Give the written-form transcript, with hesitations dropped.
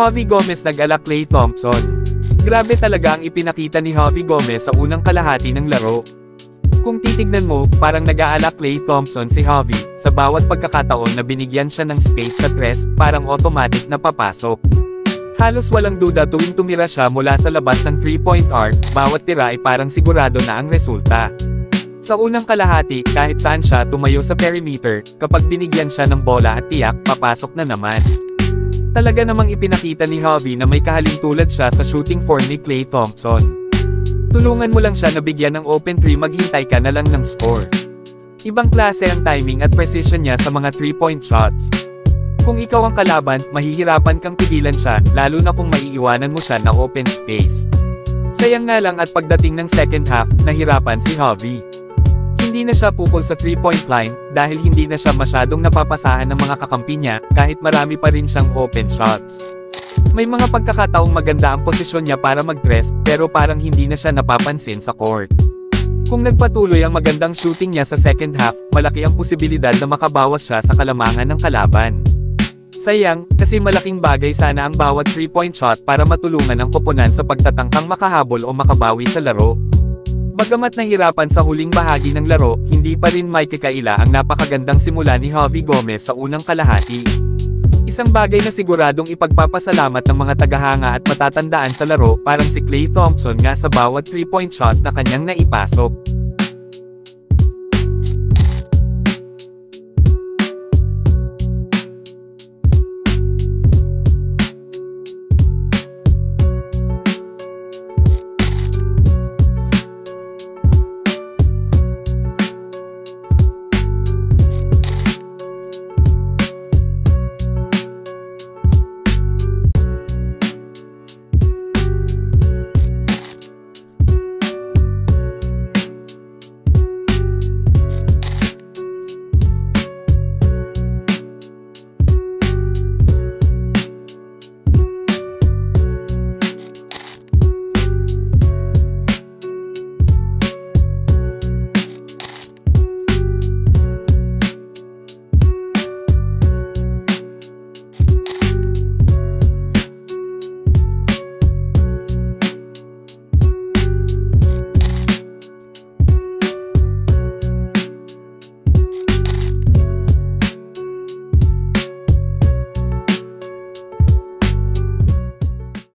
Javi Gomez nag-ala Klay Thompson. Grabe talaga ang ipinakita ni Javi Gomez sa unang kalahati ng laro. Kung titignan mo, parang nag-aala Klay Thompson si Javi, sa bawat pagkakataon na binigyan siya ng space sa tres, parang automatic na papasok. Halos walang duda tuwing tumira siya mula sa labas ng 3-point arc, bawat tira ay parang sigurado na ang resulta. Sa unang kalahati, kahit saan siya tumayo sa perimeter, kapag binigyan siya ng bola at tiyak, papasok na naman. Talaga namang ipinakita ni Javi na may kahalintulad siya sa shooting form ni Klay Thompson. Tulungan mo lang siya na bigyan ng open 3, maghintay ka na lang ng score. Ibang klase ang timing at precision niya sa mga 3-point shots. Kung ikaw ang kalaban, mahihirapan kang pigilan siya, lalo na kung maiiwanan mo siya ng open space. Sayang nga lang at pagdating ng second half, nahirapan si Javi. Hindi na siya pukol sa 3-point line, dahil hindi na siya masyadong napapasahan ng mga kakampi niya, kahit marami pa rin siyang open shots. May mga pagkakataong maganda ang posisyon niya para mag-press, pero parang hindi na siya napapansin sa court. Kung nagpatuloy ang magandang shooting niya sa second half, malaki ang posibilidad na makabawas siya sa kalamangan ng kalaban. Sayang, kasi malaking bagay sana ang bawat 3-point shot para matulungan ang koponan sa pagtatangkang makahabol o makabawi sa laro. Bagamat nahirapan sa huling bahagi ng laro, hindi pa rin may kakaila ang napakagandang simula ni Javi Gomez sa unang kalahati. Isang bagay na siguradong ipagpapasalamat ng mga tagahanga at matatandaan sa laro, parang si Klay Thompson nga sa bawat 3-point shot na kanyang naipasok.